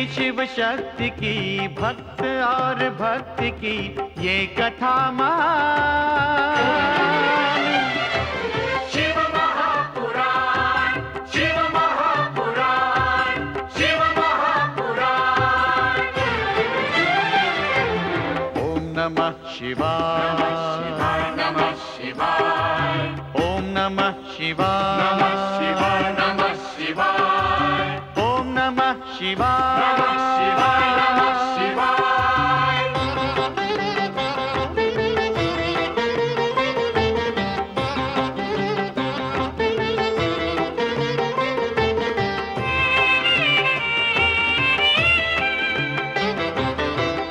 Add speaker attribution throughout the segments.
Speaker 1: शिव शक्ति की, भक्त और भक्ति की ये कथा महान।
Speaker 2: शिव महापुराण, शिव महापुराण, शिव महापुराण।
Speaker 1: ओम नमः शिवाय,
Speaker 2: नमः शिवाय,
Speaker 1: ओम नमः शिवाय,
Speaker 2: नमः शिवाय, नमः शिवाय,
Speaker 1: ओम नमः शिवाय,
Speaker 2: नमः शिवाय, नमः शिवाय।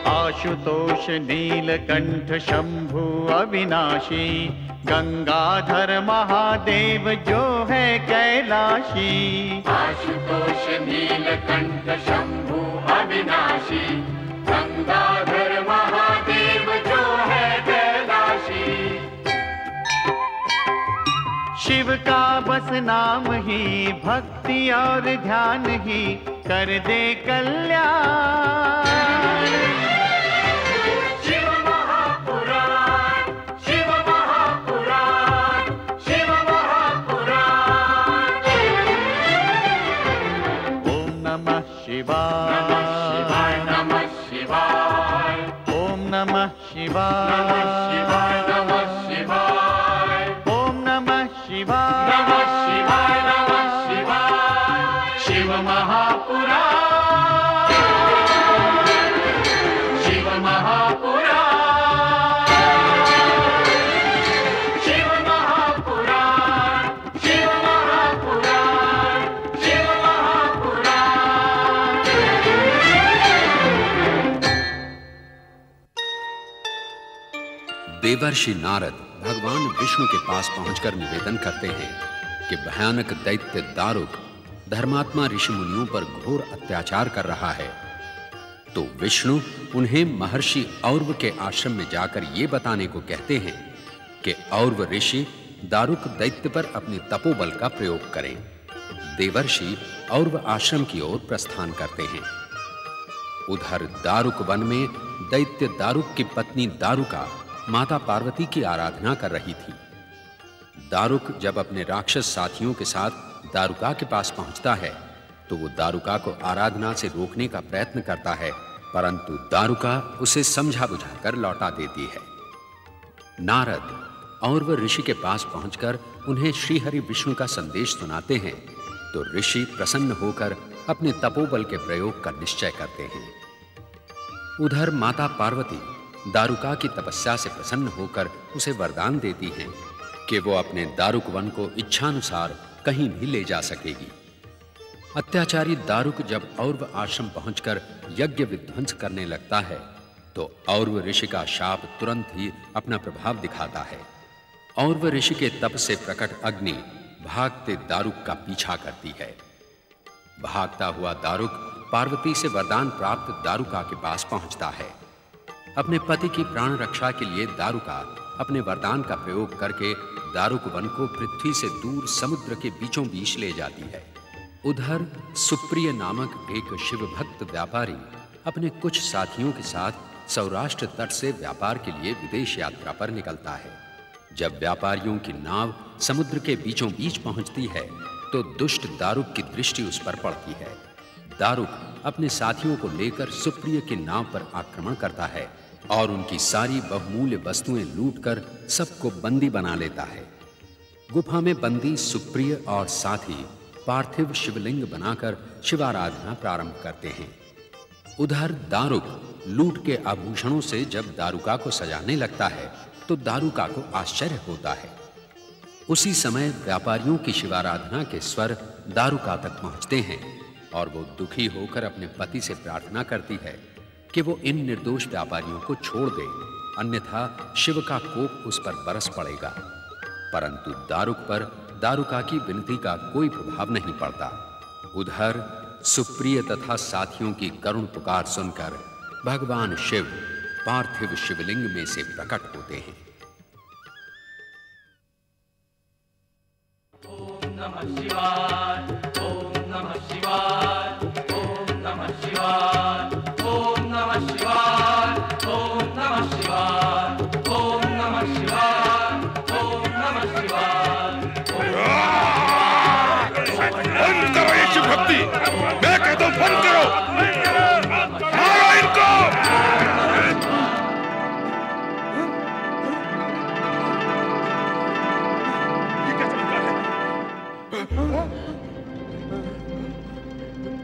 Speaker 1: आशुतोष नीलकंठ शंभु अविनाशी, गंगाधर महादेव जो है कैलाशी।
Speaker 2: आशुतोष नीलकंठ शंभु अविनाशी, गंगाधर महादेव जो है कैलाशी।
Speaker 1: शिव का बस नाम ही भक्ति और ध्यान ही कर दे कल्याण।
Speaker 2: शिव महापुराण, शिव महापुराण, शिव महापुराण।
Speaker 1: ओम नमः शिवाय,
Speaker 2: नमः शिवाय, नमः शिवाय,
Speaker 1: ओम नमः शिवाय,
Speaker 2: नमः शिवाय, नमः शिवाय,
Speaker 1: ओम नमः शिवाय,
Speaker 2: नमः शिवाय, नमः शिवाय। शिव महापुराण, शिव महापुराण, शिव महापुराण, शिव महापुराण, शिव महापुराण।
Speaker 3: देवर्षि नारद भगवान विष्णु के पास पहुंचकर निवेदन करते हैं कि भयानक दैत्य दारुक धर्मात्मा ऋषि मुनियों पर घोर अत्याचार कर रहा है। तो विष्णु उन्हें महर्षि और्व के आश्रम में जाकर ये बताने को कहते हैं कि और्व ऋषि दारुक दैत्य पर अपने तपोबल का प्रयोग करें। देवर्षि और्व आश्रम की ओर प्रस्थान करते हैं। उधर दारुक वन में दैत्य दारुक की पत्नी दारुका माता पार्वती की आराधना कर रही थी। दारुक जब अपने राक्षस साथियों के साथ दारुका के पास पहुंचता है तो वो दारुका को आराधना से रोकने का प्रयत्न करता है, परंतु दारुका उसे समझा बुझाकर लौटा देती है। नारद और्व ऋषि के पास पहुंचकर उन्हें श्रीहरि विष्णु का संदेश सुनाते हैं तो ऋषि प्रसन्न होकर अपने तपोबल के प्रयोग का निश्चय करते हैं। उधर माता पार्वती दारुका की तपस्या से प्रसन्न होकर उसे वरदान देती हैं कि वो अपने दारुक वन को इच्छानुसार कहीं भी ले जा सकेगी। अत्याचारी दारुक जब और्व आश्रम पहुंचकर यज्ञ विध्वंस करने लगता है तो और्व ऋषि का शाप तुरंत ही अपना प्रभाव दिखाता है। और्व ऋषि के तप से प्रकट अग्नि भागते दारुक का पीछा करती है। भागता हुआ दारुक पार्वती से वरदान प्राप्त दारुका के पास पहुंचता है। अपने पति की प्राण रक्षा के लिए दारुका अपने वरदान का प्रयोग करके दारुक वन को पृथ्वी से दूर समुद्र के बीचों बीच ले जाती है। उधर सुप्रिय नामक एक शिव भक्त व्यापारी अपने कुछ साथियों के साथ सौराष्ट्र तट से व्यापार के लिए विदेश यात्रा पर निकलता है। जब व्यापारियों की नाव समुद्र के बीचों बीच पहुंचती है तो दुष्ट दारुक की दृष्टि उस पर पड़ती है। दारुक अपने साथियों को लेकर सुप्रिय की नाव पर आक्रमण करता है और उनकी सारी बहुमूल्य वस्तुएं लूटकर सबको बंदी बना लेता है। गुफा में बंदी सुप्रिय और साथी पार्थिव शिवलिंग बनाकर शिवाराधना प्रारंभ करते हैं। उधर दारुक लूट के आभूषणों से जब दारुका को सजाने लगता है तो दारुका को आश्चर्य होता है। उसी समय व्यापारियों की शिवाराधना के स्वर दारुका तक पहुंचते हैं और वो दुखी होकर अपने पति से प्रार्थना करती है कि वो इन निर्दोष व्यापारियों को छोड़ दे, अन्यथा शिव का कोप उस पर बरस पड़ेगा। परंतु दारुक पर दारुका की विनती का कोई प्रभाव नहीं पड़ता। उधर सुप्रिय तथा साथियों की करुण पुकार सुनकर भगवान शिव पार्थिव शिवलिंग में से प्रकट होते हैं।
Speaker 2: ओम नमः शिवाय, ओम नमः शिवाय, ओम नमः शिवाय, ओम नमः शिवाय, ओम नमः शिवाय, ओम नमः शिवाय, ओम नमः शिवाय।
Speaker 4: बंद करो ये शिव भक्ति, मैं कहता हूं बंद करो, मारो इनको।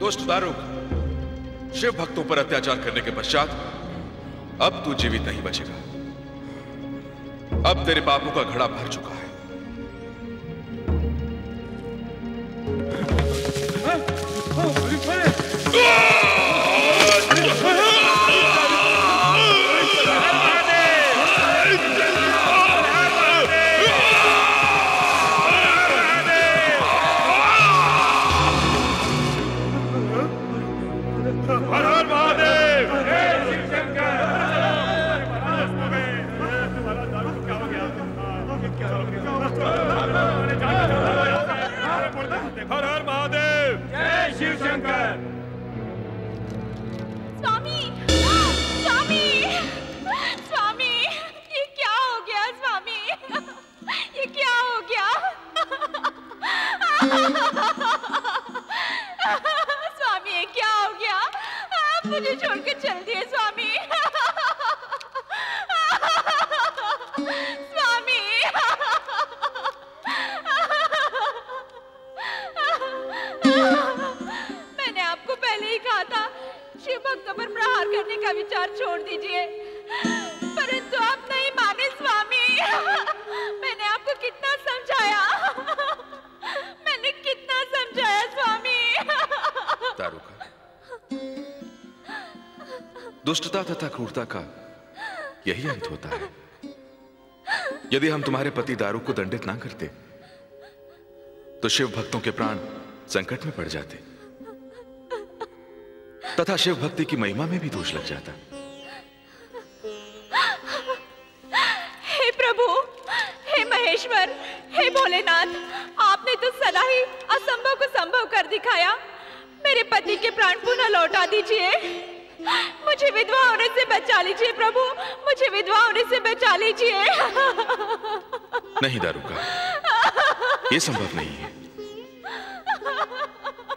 Speaker 4: दुष्ट दारुक, शिव भक्तों पर अत्याचार करने के पश्चात अब तू जीवित नहीं बचेगा। अब तेरे पापों का घड़ा भर चुका है।
Speaker 2: हर हर महादेव, जय शिव शंकर।
Speaker 5: स्वामी, स्वामी, स्वामी, ये क्या हो गया स्वामी? ये क्या हो गया? स्वामी ये क्या हो गया? आप मुझे छोड़कर चल दिए स्वामी। स्वामी, मैंने आपको पहले ही कहा था शिव भक्तों पर प्रहार करने का विचार छोड़ दीजिए, परंतु आप नहीं माने स्वामी। मैंने आपको कितना समझाया, मैंने कितना समझाया स्वामी।
Speaker 4: दारुका, दुष्टता तथा क्रूरता का यही अंत होता है। यदि हम तुम्हारे पति दारुक को दंडित ना करते तो शिव भक्तों के प्राण संकट में पड़ जाते तथा शिव भक्ति की महिमा में भी दोष लग जाता।
Speaker 5: हे प्रभु, हे महेश्वर, हे भोलेनाथ, आपने तो सदा ही असंभव को संभव कर दिखाया। मेरे पति के प्राण पुनः लौटा दीजिए, मुझे विधवा होने से बचा लीजिए प्रभु, मुझे विधवा होने से बचा लीजिए।
Speaker 4: नहीं दारुका, यह संभव नहीं है,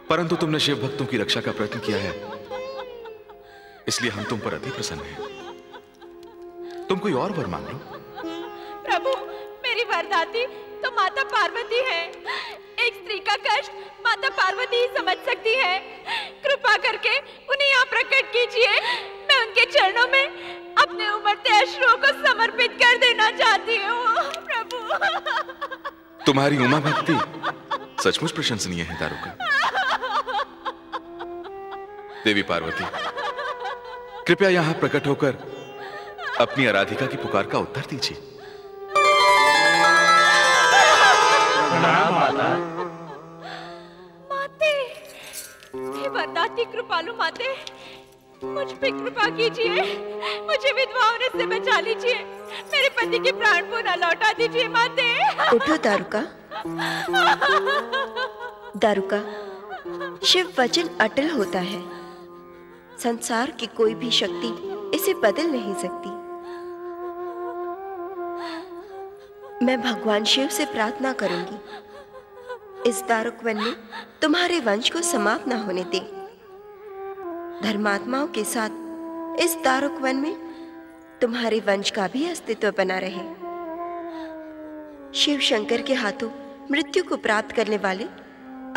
Speaker 4: परंतु तुमने शिव भक्तों की रक्षा का प्रयत्न किया है, इसलिए हम तुम पर अति प्रसन्न हैं। तुम कोई और वर मांग लो।
Speaker 5: प्रभु, मेरी वरदाती तो माता पार्वती है। एक स्त्री का कष्ट माता पार्वती ही समझ सकती है। कृपा करके उन्हें यहाँ प्रकट कीजिए। मैं उनके चरणों में अपने उमड़ते अश्रुओं को समर्पित कर देना चाहती हूँ प्रभु।
Speaker 4: तुम्हारी उमा भक्ति सचमुच प्रशंसनीय है दारुका। देवी पार्वती, कृपया यहां प्रकट होकर अपनी आराधिका की पुकार का उत्तर दीजिए।
Speaker 5: माते, हे वरदाती कृपालु माते, मुझ पे कृपा कीजिए, मुझे विधवा होने से बचा लीजिए, मेरे पति के प्राण पुनः लौटा दीजिए माते।
Speaker 6: उठो दारुका। दारुका, शिव वचन अटल होता है। संसार की कोई भी शक्ति इसे बदल नहीं सकती। मैं भगवान शिव से प्रार्थना करूंगी, इस दारुक वन में तुम्हारे वंश को समाप्त न होने दे। धर्मात्माओं के साथ इस दारुक वन में तुम्हारे वंश का भी अस्तित्व बना रहे। शिव शंकर के हाथों मृत्यु को प्राप्त करने वाले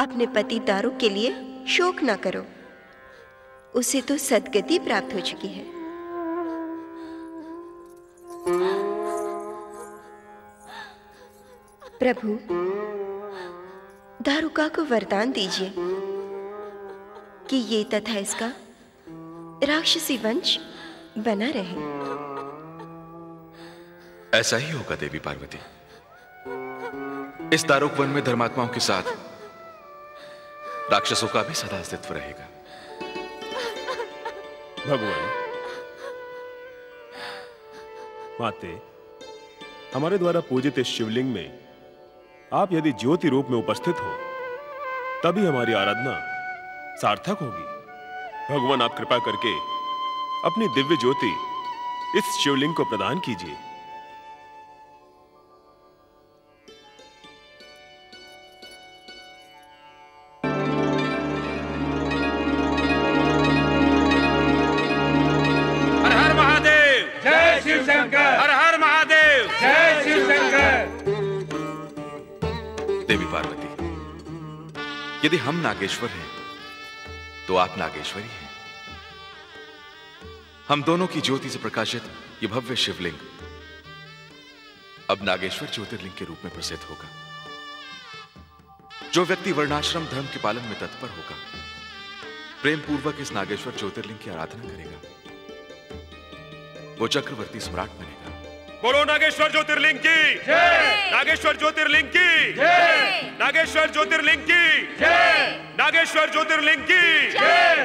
Speaker 6: अपने पति दारुक के लिए शोक न करो, उसे तो सद्गति प्राप्त हो चुकी है। प्रभु, दारुका को वरदान दीजिए, कि ये तथा इसका राक्षसी वंश बना रहे।
Speaker 4: ऐसा ही होगा देवी पार्वती। इस दारुक वन में धर्मात्माओं के साथ राक्षसों का भी सदा अस्तित्व रहेगा।
Speaker 2: भगवान, माते, हमारे द्वारा पूजित इस शिवलिंग में आप यदि ज्योति रूप में उपस्थित हो तभी हमारी आराधना सार्थक होगी। भगवान, आप कृपा करके अपनी दिव्य ज्योति इस शिवलिंग को प्रदान कीजिए।
Speaker 7: हर हर महादेव, जय शिव शंकर। हर हर महादेव, जय शिव शंकर।
Speaker 4: देवी पार्वती, यदि हम नागेश्वर हैं तो आप नागेश्वरी हैं। हम दोनों की ज्योति से प्रकाशित ये भव्य शिवलिंग अब नागेश्वर ज्योतिर्लिंग के रूप में प्रसिद्ध होगा। जो व्यक्ति वर्णाश्रम धर्म के पालन में तत्पर होगा, प्रेम पूर्वक इस नागेश्वर ज्योतिर्लिंग की आराधना करेगा, वो चक्रवर्ती सम्राट बनेगा।
Speaker 2: बोलो नागेश्वर ज्योतिर्लिंग की जय। नागेश्वर ज्योतिर्लिंग की जय। नागेश्वर ज्योतिर्लिंग की जय। नागेश्वर ज्योतिर्लिंग की जय।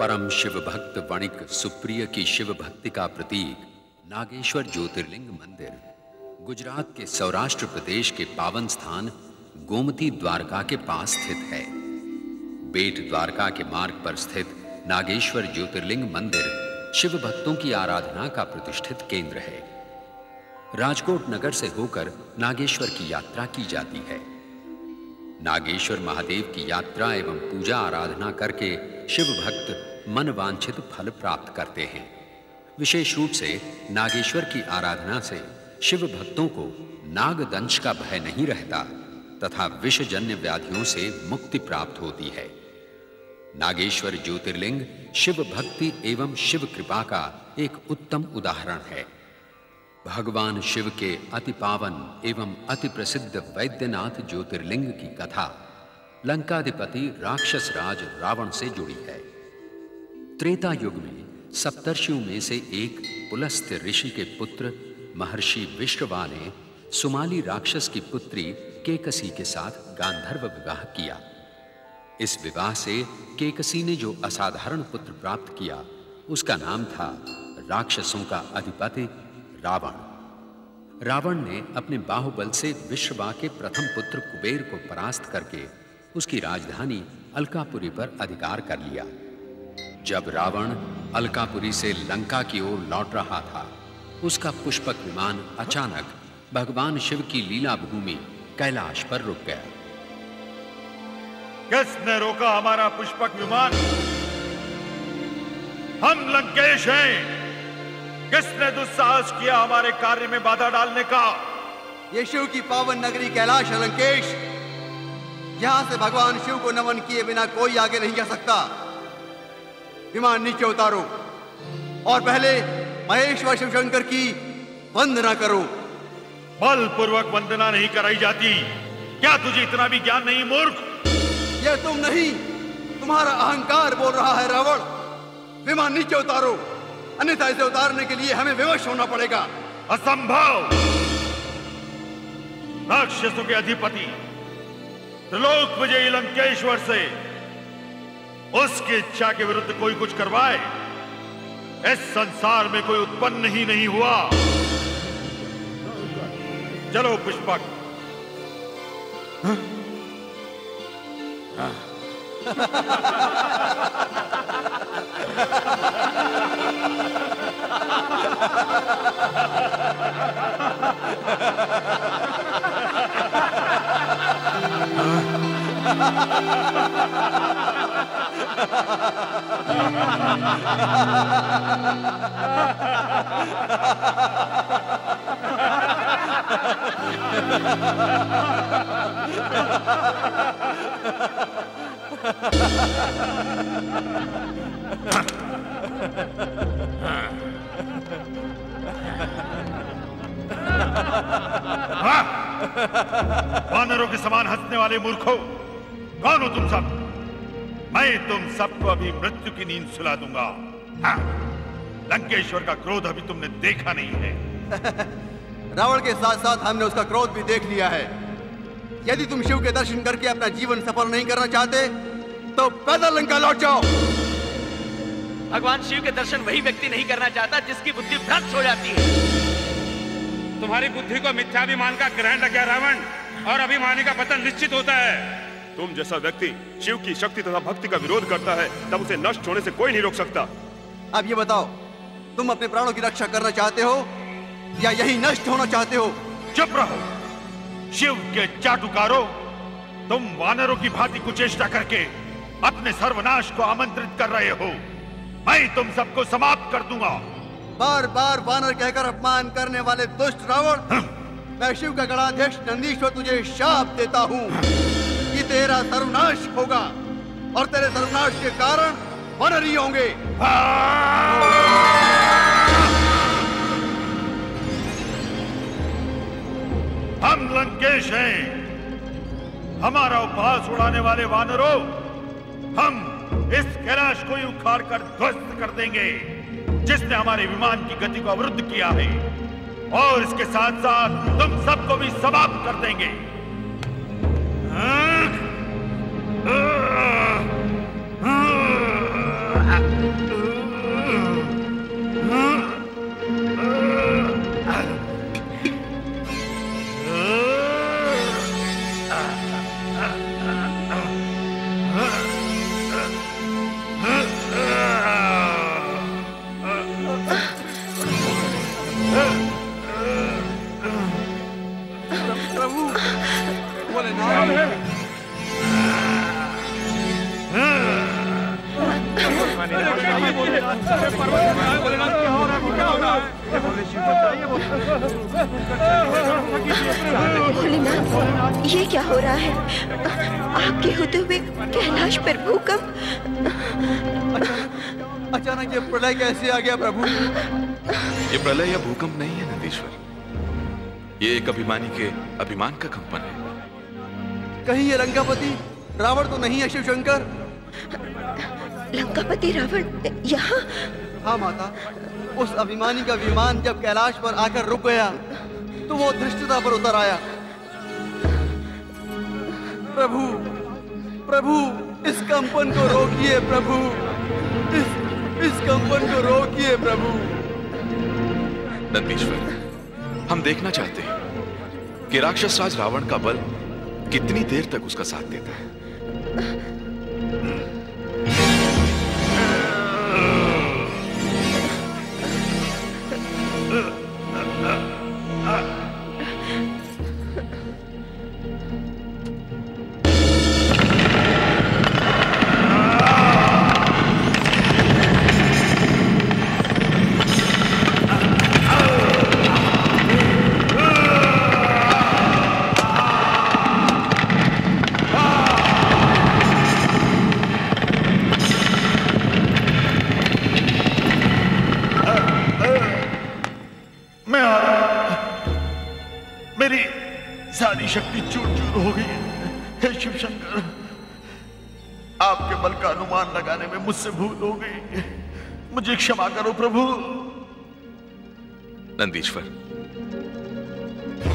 Speaker 3: परम शिव भक्त वणिक सुप्रिय की शिव भक्ति का प्रतीक नागेश्वर ज्योतिर्लिंग मंदिर गुजरात के सौराष्ट्र प्रदेश के पावन स्थान गोमती द्वारका के पास स्थित है। बेट द्वारका के मार्ग पर स्थित नागेश्वर ज्योतिर्लिंग मंदिर शिव भक्तों की आराधना का प्रतिष्ठित केंद्र है। राजकोट नगर से होकर नागेश्वर की यात्रा की जाती है। नागेश्वर महादेव की यात्रा एवं पूजा आराधना करके शिव भक्त मन वांछित फल प्राप्त करते हैं। विशेष रूप से नागेश्वर की आराधना से शिव भक्तों को नागदंश का भय नहीं रहता तथा विषजन्य व्याधियों से मुक्ति प्राप्त होती है। नागेश्वर ज्योतिर्लिंग शिव भक्ति एवं शिव कृपा का एक उत्तम उदाहरण है। भगवान शिव के अति पावन एवं अति प्रसिद्ध वैद्यनाथ ज्योतिर्लिंग की कथा लंकाधिपति राक्षस राज रावण से जुड़ी है। त्रेता युग में सप्तर्षियों में से एक पुलस्त्य ऋषि के पुत्र महर्षि विश्रवा ने सुमाली राक्षस की पुत्री केकसी के साथ गांधर्व विवाह किया। इस विवाह से केकसी ने जो असाधारण पुत्र प्राप्त किया उसका नाम था राक्षसों का अधिपति रावण। रावण ने अपने बाहुबल से विश्रवा के प्रथम पुत्र कुबेर को परास्त करके उसकी राजधानी अलकापुरी पर अधिकार कर लिया। जब रावण अलकापुरी से लंका की ओर लौट रहा था, उसका पुष्पक विमान अचानक भगवान शिव की लीला भूमि कैलाश पर रुक गया।
Speaker 2: किसने रोका हमारा पुष्पक विमान? हम लंकेश हैं। किसने दुस्साहस किया हमारे कार्य में बाधा डालने का?
Speaker 8: ये शिव की पावन नगरी कैलाश है लंकेश। यहां से भगवान शिव को नमन किए बिना कोई आगे नहीं जा सकता। विमान नीचे उतारो और पहले महेश्वर शिव शंकर की वंदना करो।
Speaker 2: बलपूर्वक वंदना नहीं कराई जाती। क्या तुझे इतना भी ज्ञान नहीं मूर्ख?
Speaker 8: यह तुम नहीं, तुम्हारा अहंकार बोल रहा है रावण। विमान नीचे उतारो, अन्यथा इसे उतारने के लिए हमें विवश होना पड़ेगा।
Speaker 2: असंभव। राक्षसों के अधिपति त्रिलोक विजयी लंकेश्वर से उसकी इच्छा के विरुद्ध कोई कुछ करवाए, इस संसार में कोई उत्पन्न ही नहीं हुआ। चलो पुष्पक। वानरों के समान हंसने वाले मूर्खों,
Speaker 9: कौन हो तुम सब? मैं तुम सबको अभी मृत्यु की नींद सुला दूंगा। हाँ, लंकेश्वर का क्रोध अभी तुमने देखा नहीं है।
Speaker 8: रावण के साथ साथ हमने उसका क्रोध भी देख लिया है। यदि तुम शिव के दर्शन करके अपना जीवन सफल नहीं करना चाहते तो पैदल लंका लौट जाओ।
Speaker 10: भगवान शिव के दर्शन वही व्यक्ति नहीं करना चाहता जिसकी बुद्धि भ्रष्ट हो जाती है।
Speaker 7: तुम्हारी बुद्धि को मिथ्याभिमान का ग्रहण लग गया रावण, और अभिमानी का पतन निश्चित होता है।
Speaker 2: तुम जैसा व्यक्ति शिव की शक्ति तथा भक्ति का विरोध करता है, तब उसे नष्ट होने से कोई नहीं रोक सकता।
Speaker 8: अब ये बताओ, तुम अपने प्राणों की रक्षा करना चाहते हो या यही नष्ट होना चाहते हो?
Speaker 9: चुप रहो शिव के चाटुकारों, तुम वानरों की भांति कुचेष्टा करके अपने सर्वनाश को आमंत्रित कर रहे हो। मैं तुम सबको समाप्त कर दूंगा।
Speaker 8: बार बार वानर कहकर अपमान करने वाले दुष्ट रावण, मैं शिव का गणाध्यक्ष नंदीश्वर तुझे शाप देता हूँ कि तेरा सर्वनाश होगा और तेरे सर्वनाश के कारण वानर ही होंगे।
Speaker 9: हम लंकेश हैं, हमारा उपहास उड़ाने वाले वानरों, हम इस कैलाश को ही उखाड़ कर ध्वस्त कर देंगे जिसने हमारे विमान की गति को अवरुद्ध किया है, और इसके साथ साथ तुम सबको भी समाप्त कर देंगे।
Speaker 6: भोलेनाथ, ये क्या हो रहा है? आपके होते हुए कैलाश पर भूकंप।
Speaker 8: अचानक ये प्रलय कैसे आ गया प्रभु?
Speaker 4: ये प्रलय या भूकंप नहीं है नंदीश्वर, ये एक अभिमानी के अभिमान का कंपन है।
Speaker 8: कहीं ये लंकापति रावण तो नहीं है शिव शंकर?
Speaker 6: लंकापति रावण यहाँ?
Speaker 8: हाँ माता, उस अभिमानी का विमान जब कैलाश पर आकर रुक गया तो वो धृष्टता पर उतर आया। प्रभु, प्रभु, इस कंपन को रोकिए प्रभु, इस कंपन को रोकिए प्रभु।
Speaker 4: नंदीश्वर, हम देखना चाहते हैं कि राक्षस राज रावण का बल कितनी देर तक उसका साथ देता है।
Speaker 9: सारी शक्ति चूर चूर हो गई। हे शिव शंकर, आपके बल का अनुमान लगाने में मुझसे भूल हो गई, मुझे क्षमा करो प्रभु।
Speaker 4: नंदीश्वर,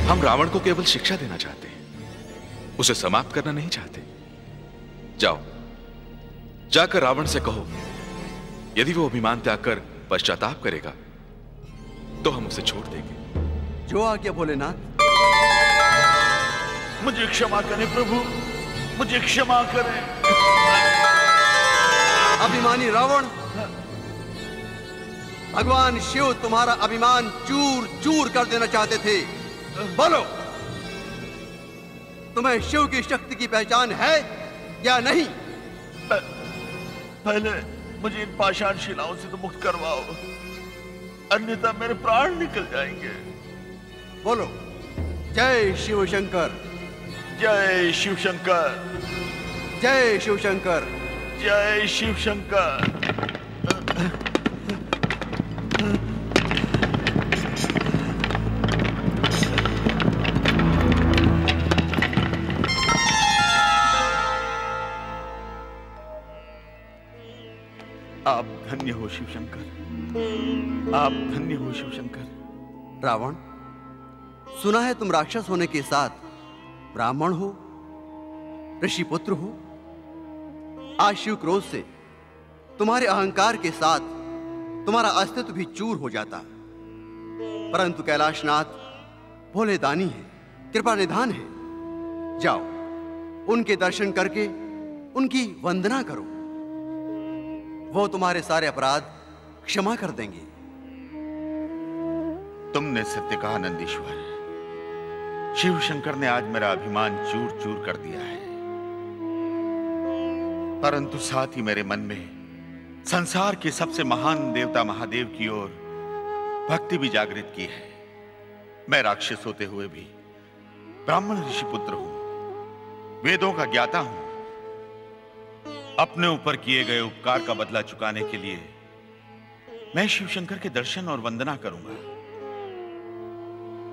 Speaker 4: हम रावण को केवल शिक्षा देना चाहते हैं, उसे समाप्त करना नहीं चाहते। जाओ, जाकर रावण से कहो, यदि वो अभिमान त्याग कर पश्चाताप करेगा तो हम उसे छोड़ देंगे।
Speaker 8: जो आज्ञा भोलेनाथ।
Speaker 9: मुझे क्षमा करें प्रभु, मुझे क्षमा करें।
Speaker 8: अभिमानी रावण, भगवान शिव तुम्हारा अभिमान चूर चूर कर देना चाहते थे। बोलो, तुम्हें शिव की शक्ति की पहचान है या नहीं?
Speaker 9: पहले मुझे इन पाषाण शिलाओं से तो मुक्त करवाओ, अन्यथा मेरे प्राण निकल जाएंगे।
Speaker 8: बोलो, जय शिव शंकर,
Speaker 9: जय शिव शंकर,
Speaker 8: जय शिव शंकर,
Speaker 9: जय शिव शंकर। आप धन्य हो शिवशंकर, आप धन्य हो शिवशंकर।
Speaker 8: रावण, सुना है तुम राक्षस होने के साथ ब्राह्मण हो, ऋषि पुत्र हो। आज शिव क्रोध से तुम्हारे अहंकार के साथ तुम्हारा अस्तित्व भी चूर हो जाता, परंतु कैलाशनाथ भोले दानी है, कृपा निधान है। जाओ, उनके दर्शन करके उनकी वंदना करो, वो तुम्हारे सारे अपराध क्षमा कर देंगे।
Speaker 9: तुमने सत्य कहा नंदीश्वर। शिव शंकर ने आज मेरा अभिमान चूर चूर कर दिया है, परंतु साथ ही मेरे मन में संसार के सबसे महान देवता महादेव की ओर भक्ति भी जागृत की है। मैं राक्षस होते हुए भी ब्राह्मण ऋषि पुत्र हूं, वेदों का ज्ञाता हूं। अपने ऊपर किए गए उपकार का बदला चुकाने के लिए मैं शिवशंकर के दर्शन और वंदना करूंगा,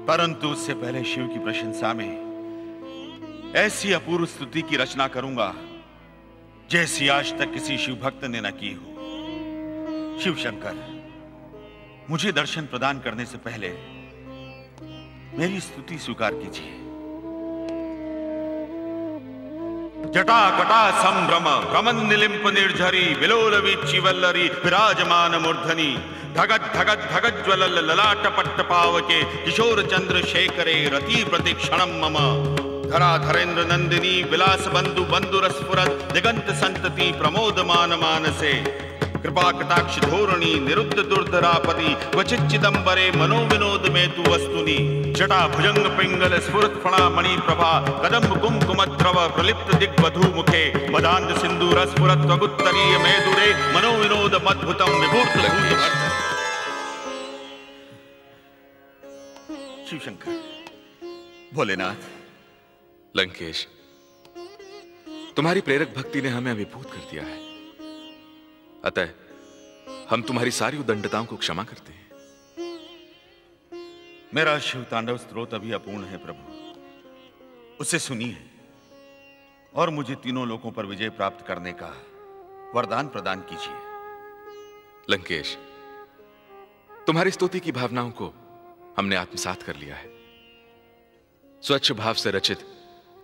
Speaker 9: परंतु उससे पहले शिव की प्रशंसा में ऐसी अपूर्व स्तुति की रचना करूंगा जैसी आज तक किसी शिव भक्त ने न की हो। शिवशंकर, मुझे दर्शन प्रदान करने से पहले मेरी स्तुति स्वीकार कीजिए। जटा कटा संभ्रम भ्रमन निलिंप निर्झरी विलोल वीची वल्लरी विराजमान मूर्धनि धगत धगत धगत ज्वल ललाट पट्ट पावके किशोर चंद्र शेखरे रति प्रतिक्षणम मम धरा धरेन्द्र नंदिनी विलास बंधु बंधु रसपुरत दिगंत संतति प्रमोदमान मानसे कृपा कटाक्ष धोरणी निरुद्ध दुर्धरापति क्वचित चिदंबरे मनोविनोद में तु वस्तुनि जटा भुजंग पिंगल स्फुरत फणा मणि प्रभा कदम्ब कुमकुमद्रव प्रलिप्त दिग्वधू मुखे मदांध सिंधु रसपुरत त्वगुत्तरीय मेदुरे मनोविनोद मद्भुतम विभूत शिवशंकर, भोलेनाथ।
Speaker 4: लंकेश, तुम्हारी प्रेरक भक्ति ने हमें अभिभूत कर दिया है, अतः हम तुम्हारी सारी उदंडताओं को क्षमा करते हैं।
Speaker 9: मेरा शिव तांडव स्तोत्र अभी अपूर्ण है प्रभु, उसे सुनिए और मुझे तीनों लोकों पर विजय प्राप्त करने का वरदान प्रदान कीजिए।
Speaker 4: लंकेश, तुम्हारी स्तुति की भावनाओं को हमने आत्मसात कर लिया है। स्वच्छ भाव से रचित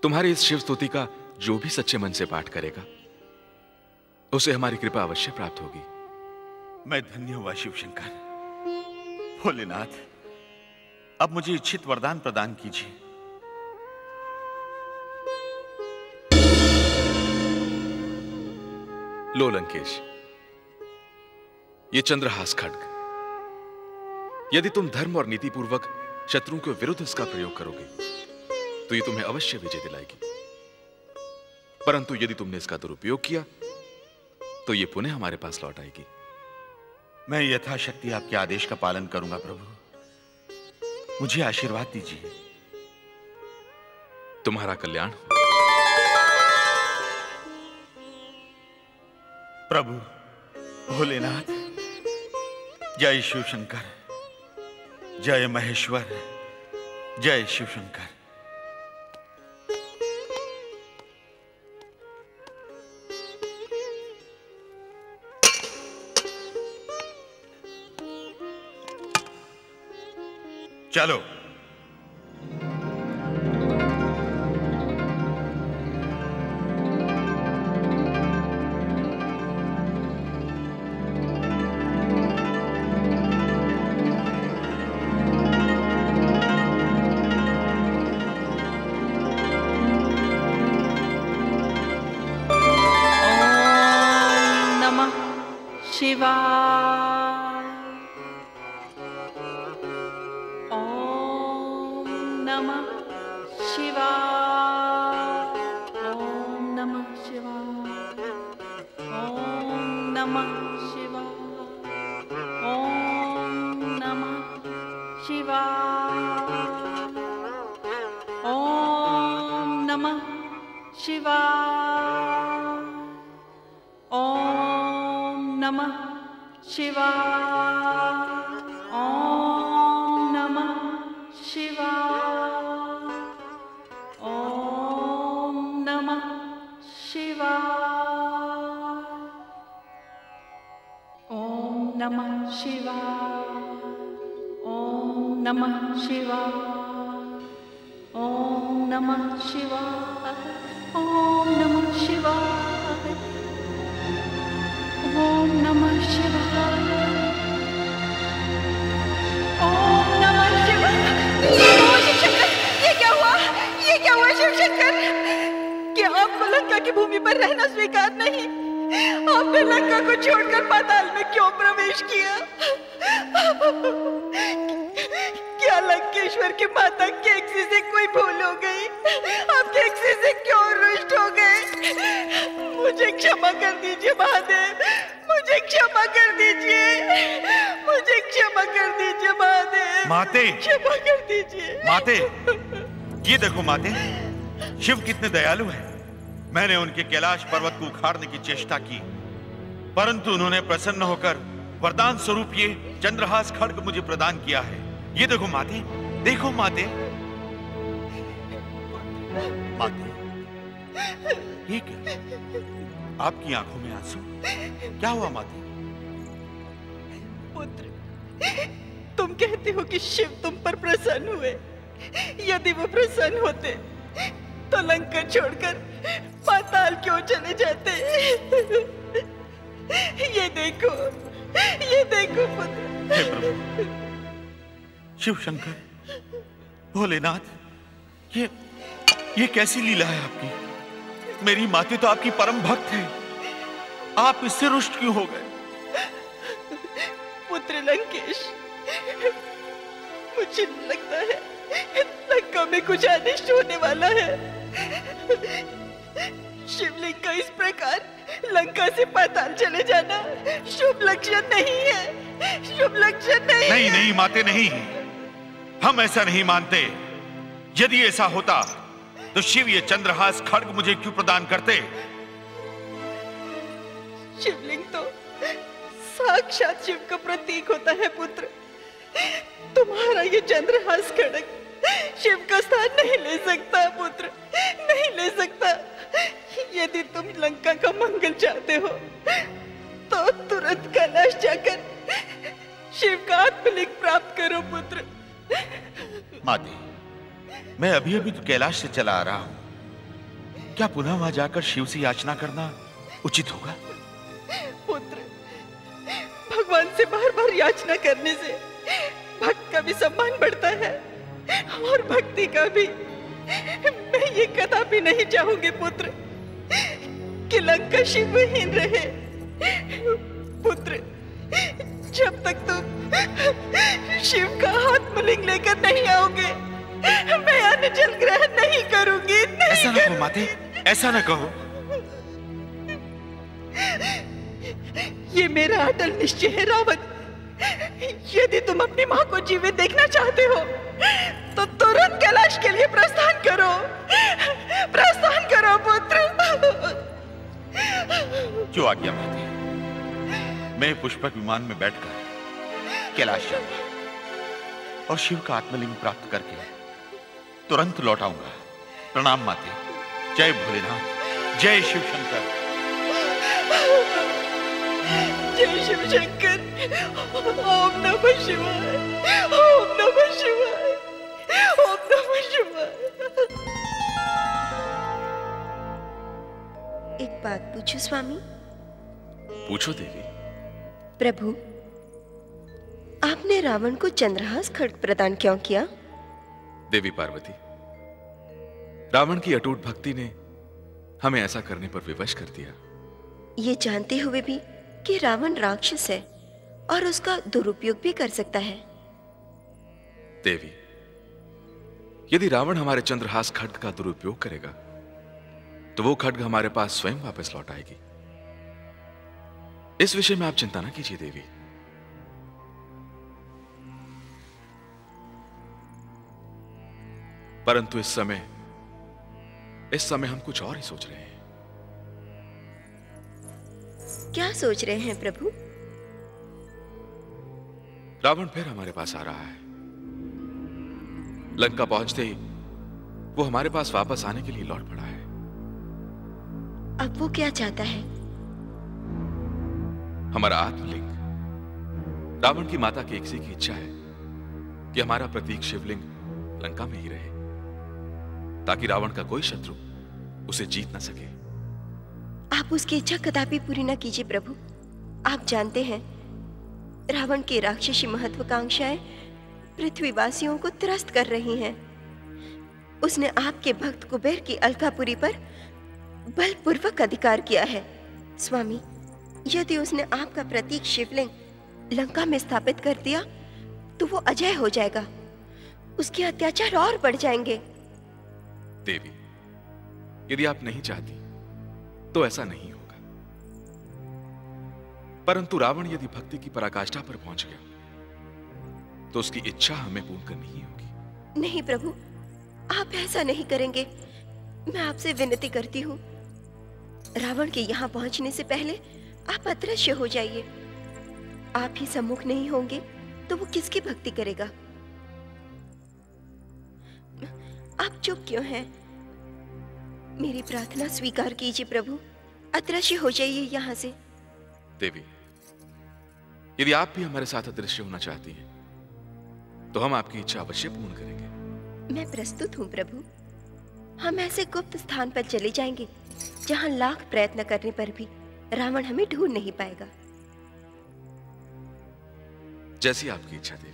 Speaker 4: तुम्हारी इस शिव स्तुति का जो भी सच्चे मन से पाठ करेगा उसे हमारी कृपा अवश्य प्राप्त होगी।
Speaker 9: मैं धन्य हुआ शिवशंकर। भोलेनाथ, अब मुझे इच्छित वरदान प्रदान कीजिए।
Speaker 4: लो लंकेश, ये चंद्रहास खड्ग, यदि तुम धर्म और नीतिपूर्वक शत्रुओं के विरुद्ध इसका प्रयोग करोगे तो ये तुम्हें अवश्य विजय दिलाएगी, परंतु यदि तुमने इसका दुरुपयोग किया तो ये पुनः हमारे पास लौट आएगी।
Speaker 9: मैं यथाशक्ति आपके आदेश का पालन करूंगा प्रभु, मुझे आशीर्वाद दीजिए।
Speaker 4: तुम्हारा कल्याण हो।
Speaker 9: प्रभु भोलेनाथ, जय शिवशंकर, जय महेश्वर, जय शिवशंकर। चलो,
Speaker 11: नमः शिवाय। ओम नमः शिवाय। ओम नमः शिवाय। ओम नमः शिवाय। ओम नमः शिवाय। ओम नमः शिवाय।
Speaker 5: ये क्या हुआ? ये क्या हुआ शिव शंकर? क्या आपको लंका की भूमि पर रहना स्वीकार नहीं? आपने लंका को छोड़कर पाताल में क्यों प्रवेश किया? क्या लंकेश्वर की माता केकसी से कोई भूल हो गई? आप केकसी से क्यों रुष्ट हो गए? मुझे क्षमा कर दीजिए महादेव, मुझे क्षमा कर दीजिए, मुझे क्षमा कर दीजिए महादेव।
Speaker 9: माते,
Speaker 5: क्षमा कर दीजिए
Speaker 9: माते, ये देखो माते, शिव कितने दयालु हैं। मैंने उनके कैलाश पर्वत को उखाड़ने की चेष्टा की, परंतु उन्होंने प्रसन्न होकर वरदान स्वरूप ये चंद्रहास खड्ग मुझे प्रदान किया है। ये देखो माते, देखो माते, माते, ये क्या? आपकी आंखों में आंसू, क्या हुआ माते?
Speaker 5: पुत्र, तुम कहते हो कि शिव तुम पर प्रसन्न हुए। यदि वो प्रसन्न होते तो लंका छोड़कर पाताल क्यों चले जाते? ये देखो पुत्र।
Speaker 9: हे प्रभु, शिव शंकर, भोलेनाथ, ये कैसी लीला है आपकी? मेरी माते तो आपकी परम भक्त है, आप इससे रुष्ट क्यों हो गए?
Speaker 5: पुत्र लंकेश, मुझे लगता है लंका में कुछ अनिष्ट होने वाला है। शिवलिंग का इस प्रकार लंका से पाताल चले जाना शुभ लक्षण नहीं है, शुभ लक्षण नहीं।
Speaker 9: नहीं नहीं माते, नहीं, हम ऐसा नहीं मानते। यदि ऐसा होता तो शिव ये चंद्रहास खड्ग मुझे क्यों प्रदान करते?
Speaker 5: शिवलिंग तो साक्षात शिव का प्रतीक होता है पुत्र। तुम्हारा ये चंद्रहास खड्ग शिव का स्थान नहीं ले सकता पुत्र, नहीं ले सकता। यदि तुम लंका का मंगल चाहते हो तो तुरंत कैलाश जाकर शिव का आत्मलिंग प्राप्त करो पुत्र।
Speaker 9: माते, मैं अभी अभी तो कैलाश से चला आ रहा हूं, क्या पुनः वहां जाकर शिव से याचना करना उचित होगा?
Speaker 5: पुत्र, भगवान से बार बार याचना करने से भक्त का भी सम्मान बढ़ता है और भक्ति का भी। मैं ये कदापि नहीं चाहूंगी पुत्र कि लंका शिवहीन रहे। पुत्र, जब तक तुम शिव का आत्मलिंग लेकर नहीं आओगे मैं अन्न जल ग्रहण नहीं करूंगी।
Speaker 9: ऐसा न कहो माते, ऐसा न कहो।
Speaker 5: ये मेरा अटल निश्चय है रावण। यदि तुम अपनी मां को जीवित देखना चाहते हो तो तुरंत कैलाश के लिए प्रस्थान करो, प्रस्थान करो पुत्र।
Speaker 9: जो आज्ञा माते, मैं पुष्पक विमान में बैठकर कैलाश जाऊंगा और शिव का आत्मलिंग प्राप्त करके तुरंत लौट आऊंगा। प्रणाम माते। जय भोलेनाथ, जय शिव शंकर।
Speaker 5: जय शिव शंकर। ओम नमः शिवाय, ओम नमः शिवाय, ओम नमः शिवाय।
Speaker 6: एक बात पूछूं स्वामी?
Speaker 4: पूछो देवी।
Speaker 6: प्रभु, आपने रावण को चंद्रहास खड्ग प्रदान क्यों किया?
Speaker 4: देवी पार्वती, रावण की अटूट भक्ति ने हमें ऐसा करने पर विवश कर दिया।
Speaker 6: ये जानते हुए भी कि रावण राक्षस है और उसका दुरुपयोग भी कर सकता है।
Speaker 4: देवी, यदि रावण हमारे चंद्रहास खड्ग का दुरुपयोग करेगा तो वो खड्ग हमारे पास स्वयं वापस लौट आएगी। इस विषय में आप चिंता ना कीजिए देवी। परंतु इस समय हम कुछ और ही सोच रहे हैं।
Speaker 6: क्या सोच रहे हैं प्रभु?
Speaker 4: रावण फिर हमारे पास आ रहा है। लंका पहुंचते ही वो हमारे पास वापस आने के लिए लौट पड़ा है।
Speaker 6: अब वो क्या चाहता है?
Speaker 4: हमारा आत्मलिंग। रावण की माता की की इच्छा है कि हमारा प्रतीक शिवलिंग लंका में ही रहे, ताकि रावण का कोई शत्रु उसे जीत न सके।
Speaker 6: आप उसकी इच्छा कदापि पूरी न कीजिए प्रभु। आप जानते हैं रावण की राक्षसी महत्वाकांक्षाएं पृथ्वीवासियों को त्रस्त कर रही हैं। उसने आपके भक्त कुबेर की अलकापुरी पर बलपूर्वक अधिकार किया है। स्वामी, यदि उसने आपका प्रतीक शिवलिंग लंका में स्थापित कर दिया तो वो अजय हो जाएगा। उसके अत्याचार और बढ़ जाएंगे।
Speaker 4: देवी, यदि आप नहीं चाहती तो ऐसा नहीं होगा, परंतु रावण यदि भक्ति की पराकाष्ठा पर पहुंच गया तो उसकी इच्छा हमें पूर्ण करनी ही होगी।
Speaker 6: नहीं प्रभु, आप ऐसा नहीं करेंगे। मैं आपसे विनती करती हूँ, रावण के यहाँ पहुंचने से पहले आप अदृश्य हो जाइए। आप ही सम्मुख नहीं होंगे तो वो किसकी भक्ति करेगा? आप चुप क्यों हैं? मेरी प्रार्थना स्वीकार कीजिए प्रभु, अदृश्य हो जाइए यहाँ से।
Speaker 4: देवी, यदि आप भी हमारे साथ अदृश्य होना चाहती हैं तो हम आपकी इच्छा अवश्य पूर्ण करेंगे।
Speaker 6: मैं प्रस्तुत हूँ प्रभु। हम ऐसे गुप्त स्थान पर चले जाएंगे जहाँ लाख प्रयत्न करने पर भी रावण हमें ढूंढ नहीं पाएगा।
Speaker 4: जैसी आपकी इच्छा देवी।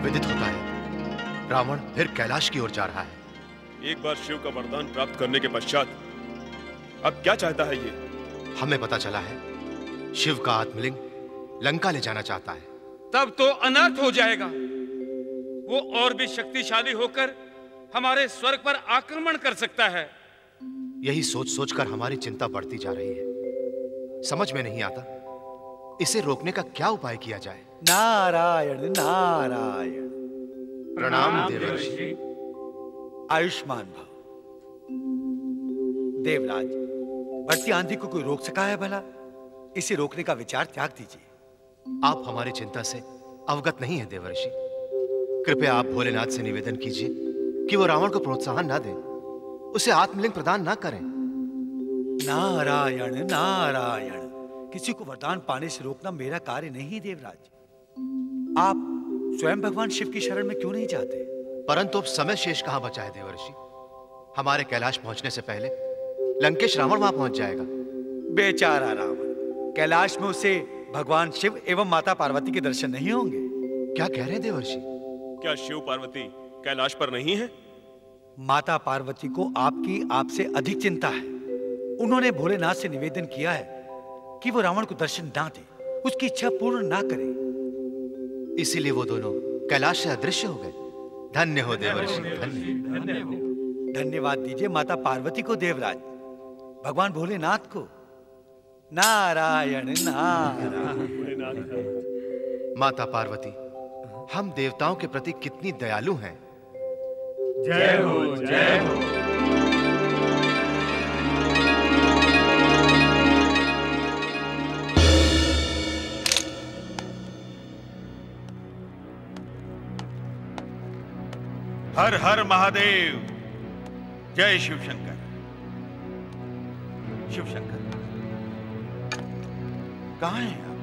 Speaker 12: विदित होता है रावण फिर कैलाश की ओर जा रहा है।
Speaker 2: एक बार शिव का वरदान प्राप्त करने के पश्चात अब क्या चाहता है ये?
Speaker 12: हमें पता चला है शिव का आत्मलिंग लंका ले जाना चाहता है।
Speaker 7: तब तो अनर्थ हो जाएगा। वो और भी शक्तिशाली होकर हमारे स्वर्ग पर आक्रमण कर सकता है।
Speaker 12: यही सोच सोचकर हमारी चिंता बढ़ती जा रही है। समझ में नहीं आता इसे रोकने का क्या उपाय किया जाए।
Speaker 13: नारायण नारायण।
Speaker 12: प्रणाम देवर्षि।
Speaker 13: आयुष्मान भव। देवराज, बढ़ती आंधी को कोई रोक सका है भला? इसे रोकने का विचार त्याग दीजिए।
Speaker 12: आप हमारी चिंता से अवगत नहीं है देवर्षि। कृपया आप भोलेनाथ से निवेदन कीजिए कि वो रावण को प्रोत्साहन ना दे, उसे आत्मलिंग प्रदान ना करें।
Speaker 13: नारायण नारायण। किसी को वरदान पाने से रोकना मेरा कार्य नहीं देवराज। आप स्वयं भगवान शिव की शरण में क्यों नहीं जाते?
Speaker 12: परंतु अब समय शेष कहां बचा है देवर्षि। हमारे कैलाश पहुंचने से पहले लंकेश रावण वहां पहुंच जाएगा।
Speaker 13: बेचारा रावण, कैलाश में उसे भगवान शिव एवं माता पार्वती के दर्शन नहीं होंगे।
Speaker 12: क्या कह रहे हैं देवर्षि?
Speaker 2: क्या शिव पार्वती कैलाश पर नहीं है?
Speaker 13: माता पार्वती को आपकी आपसे अधिक चिंता है। उन्होंने भोलेनाथ से निवेदन किया है कि वो रावण को दर्शन ना दे, उसकी इच्छा पूर्ण ना करे।
Speaker 12: इसीलिए वो दोनों कैलाश से अदृश्य हो गए। धन्य हो देवर्षि, धन्य हो।
Speaker 13: धन्यवाद दीजिए माता पार्वती को देवराज, भगवान भोलेनाथ को। नारायण नारायण।
Speaker 12: माता पार्वती, हम देवताओं के प्रति कितनी दयालु हैं।
Speaker 9: जय हो जय हो। हर हर महादेव। जय शिव शंकर। शिव शंकर कहां हैं आप?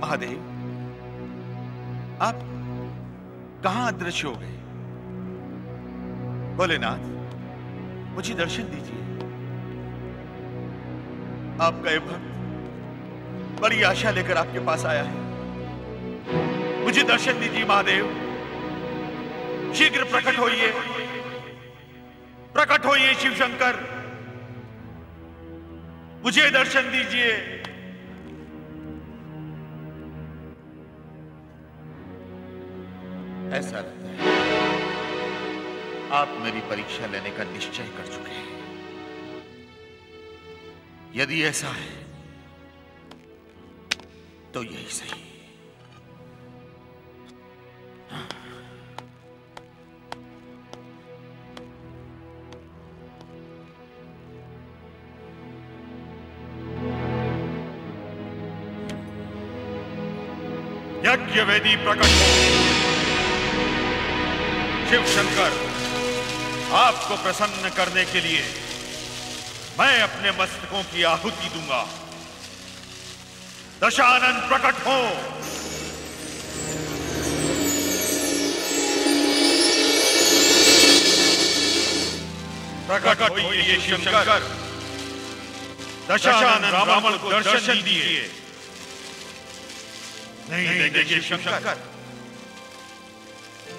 Speaker 9: महादेव, आप कहां अदृश्य हो गए? भोलेनाथ, मुझे दर्शन दीजिए। आपका ये भक्त बड़ी आशा लेकर आपके पास आया है। मुझे दर्शन दीजिए महादेव। शीघ्र प्रकट होइए, प्रकट होइए शिव शंकर। मुझे दर्शन दीजिए। ऐसा लगता है आप मेरी परीक्षा लेने का निश्चय कर चुके हैं। यदि ऐसा है तो यही सही। यज्ञ वेदी प्रकट हो। शिव शंकर, आपको प्रसन्न करने के लिए मैं अपने मस्तकों की आहुति दूंगा। दशानन प्रकट हो। प्रकट होइए शिव शंकर। दशानन रावण को दर्शन दिए। नहीं देंगे शिव शंकर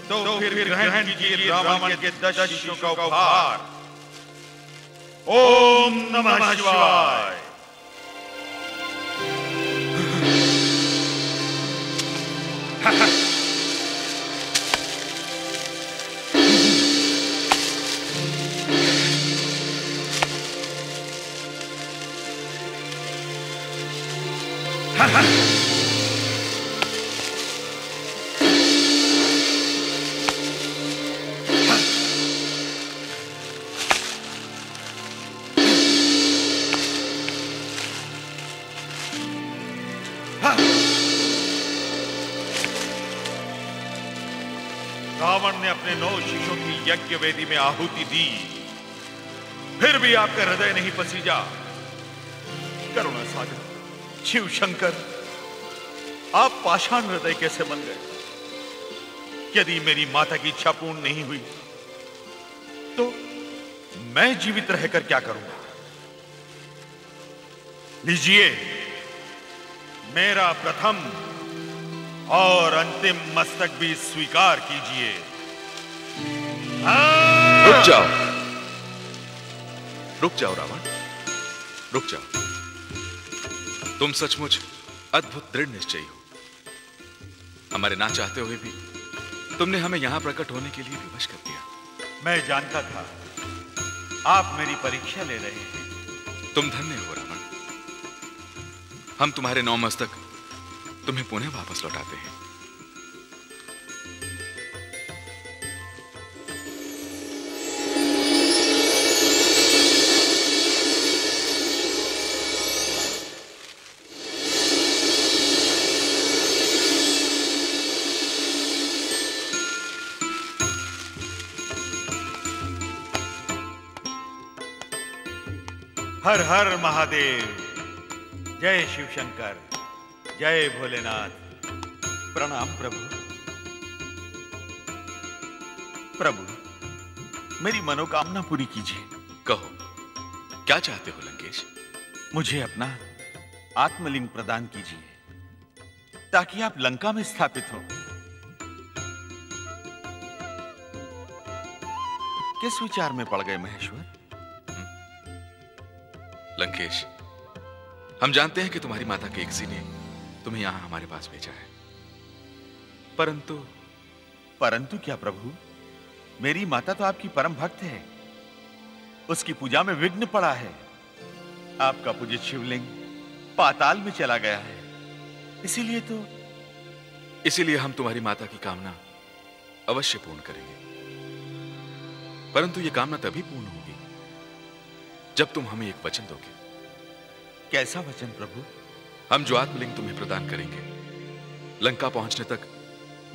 Speaker 9: तो फिर ग्रहण कीजिए रावण के 10 शिशुओं का उपहार। ओम नमः शिवाय। रावण ने अपने 9 शिशुओं की यज्ञ वेदी में आहुति दी, फिर भी आपका हृदय नहीं पसीजा। करुणा सागर शिव शंकर, आप पाषाण हृदय कैसे बन गए? यदि मेरी माता की इच्छा पूर्ण नहीं हुई तो मैं जीवित रहकर क्या करूंगा? लीजिए मेरा प्रथम और अंतिम मस्तक भी स्वीकार कीजिए।
Speaker 4: रुक जाओ, रुक जाओ रावण, रुक जाओ। तुम सचमुच अद्भुत दृढ़ निश्चयी हो। हमारे ना चाहते हुए भी तुमने हमें यहां प्रकट होने के लिए विवश कर दिया।
Speaker 9: मैं जानता था आप मेरी परीक्षा ले रहे हैं।
Speaker 4: तुम धन्य हो रावण। हम तुम्हारे 9 मस्तक तुम्हें पुनः वापस लौटाते हैं।
Speaker 9: हर हर महादेव। जय शिव शंकर, जय भोलेनाथ। प्रणाम प्रभु। प्रभु मेरी मनोकामना पूरी कीजिए।
Speaker 4: कहो क्या चाहते हो लंकेश?
Speaker 9: मुझे अपना आत्मलिंग प्रदान कीजिए ताकि आप लंका में स्थापित हो। किस विचार में पड़ गए महेश्वर?
Speaker 4: लंकेश, हम जानते हैं कि तुम्हारी माता के किसी ने तुम्हें यहां हमारे पास भेजा है,
Speaker 9: परंतु क्या प्रभु? मेरी माता तो आपकी परम भक्त है। उसकी पूजा में विघ्न पड़ा है। आपका पूजित शिवलिंग पाताल में चला गया है।
Speaker 4: इसीलिए हम तुम्हारी माता की कामना अवश्य पूर्ण करेंगे। परंतु यह कामना तभी पूर्ण होगी जब तुम हमें एक वचन दोगे।
Speaker 9: कैसा वचन प्रभु?
Speaker 4: हम जो आत्मलिंग तुम्हें प्रदान करेंगे, लंका पहुंचने तक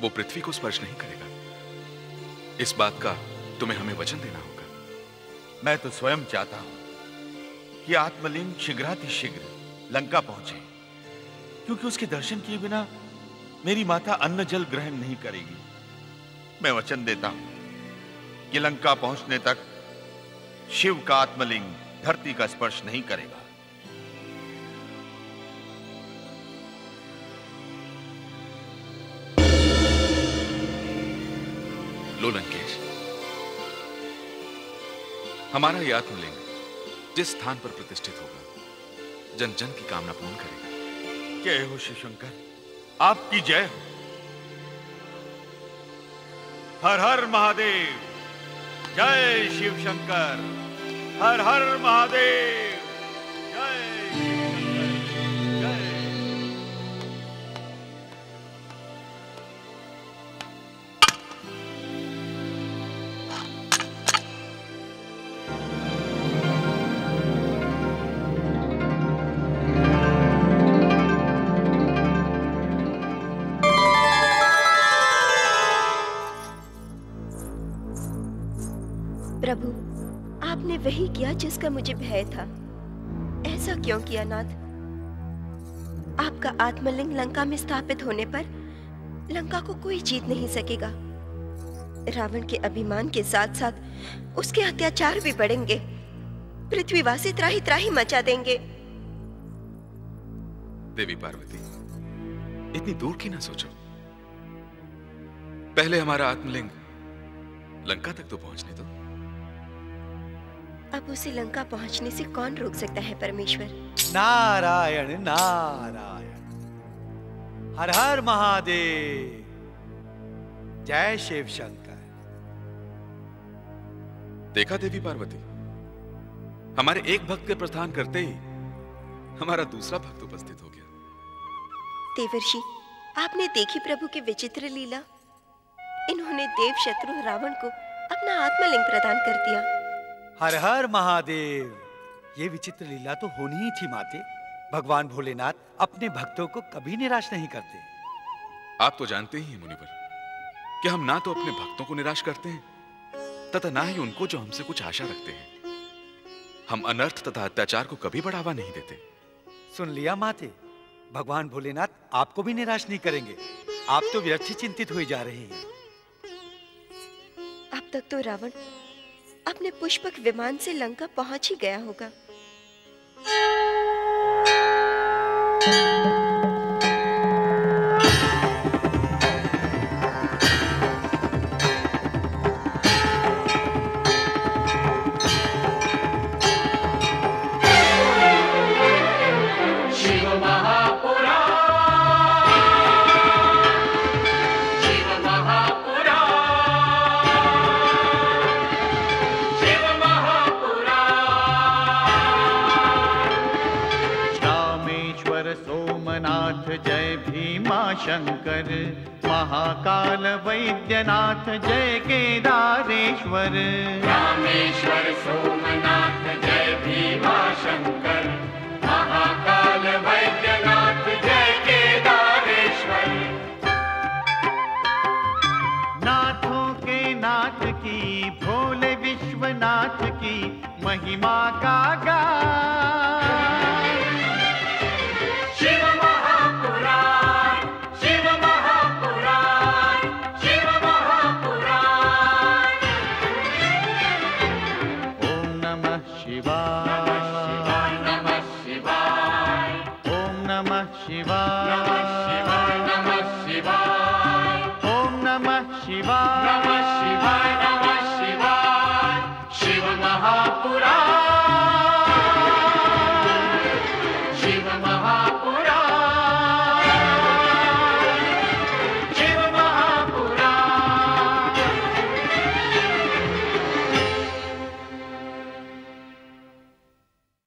Speaker 4: वो पृथ्वी को स्पर्श नहीं करेगा। इस बात का तुम्हें हमें वचन देना होगा।
Speaker 9: मैं तो स्वयं चाहता हूं कि आत्मलिंग शीघ्रातिशीघ्र लंका पहुंचे, क्योंकि उसके दर्शन किए बिना मेरी माता अन्न जल ग्रहण नहीं करेगी। मैं वचन देता हूं कि लंका पहुंचने तक शिव का आत्मलिंग धरती का स्पर्श नहीं करेगा।
Speaker 4: लो लंकेश, हमारा यह आत्मलिंग जिस स्थान पर प्रतिष्ठित होगा, जन जन की कामना पूर्ण करेगा।
Speaker 9: जय हो शिव शंकर, आपकी जय हो। हर हर महादेव। जय शिव शंकर। हर हर महादेव। जय शिव शंकर। जय।
Speaker 6: प्रभु, आपने वही किया जिसका मुझे भय था। ऐसा क्यों किया नाथ? आपका आत्मलिंग लंका में स्थापित होने पर लंका को कोई जीत नहीं सकेगा। रावण के अभिमान के साथ साथ उसके अत्याचार भी बढ़ेंगे। पृथ्वीवासी त्राही त्राही मचा देंगे।
Speaker 4: देवी पार्वती, इतनी दूर की ना सोचो। पहले हमारा आत्मलिंग लंका तक तो पहुंचने दो।
Speaker 6: अब उसे लंका पहुंचने से कौन रोक सकता है परमेश्वर?
Speaker 13: नारायण नारायण, हर हर महादेव, जय शिव शंकर।
Speaker 4: देखा देवी पार्वती, हमारे एक भक्त के प्रस्थान करते ही हमारा दूसरा भक्त उपस्थित हो गया।
Speaker 6: देवर्षि, आपने देखी प्रभु की विचित्र लीला। इन्होंने देव शत्रु रावण को अपना आत्मलिंग प्रदान कर दिया।
Speaker 13: हर हर महादेव, ये विचित्र लीला तो होनी ही थी माते। भगवान भोलेनाथ अपने भक्तों को कभी निराश नहीं करते।
Speaker 4: आप तो जानते ही हैं मुनिवर कि हम ना तो अपने भक्तों को निराश करते हैं तथा ना ही उनको जो हमसे कुछ आशा रखते हैं। हम अनर्थ तथा अत्याचार को कभी बढ़ावा नहीं देते।
Speaker 13: सुन लिया माते, भगवान भोलेनाथ आपको भी निराश नहीं करेंगे। आप तो व्यर्थ ही चिंतित हुए जा रहे हैं।
Speaker 6: अब तक तो रावण अपने पुष्पक विमान से लंका पहुंच ही गया होगा।
Speaker 1: जय भीमा शंकर, महाकाल वैद्यनाथ जय केदारेश्वर।
Speaker 14: रामेश्वर सोमनाथ जय भीमा शंकर, महाकाल वैद्यनाथ जय केदारेश्वर।
Speaker 1: नाथों के नाथ की, भोले विश्वनाथ की महिमा का गान।
Speaker 14: शिव महापुराण, शिव महापुराण, शिव महापुराण।
Speaker 1: ओम नमः शिवाय,
Speaker 14: नमः शिवाय,
Speaker 1: ओम नमः शिवाय।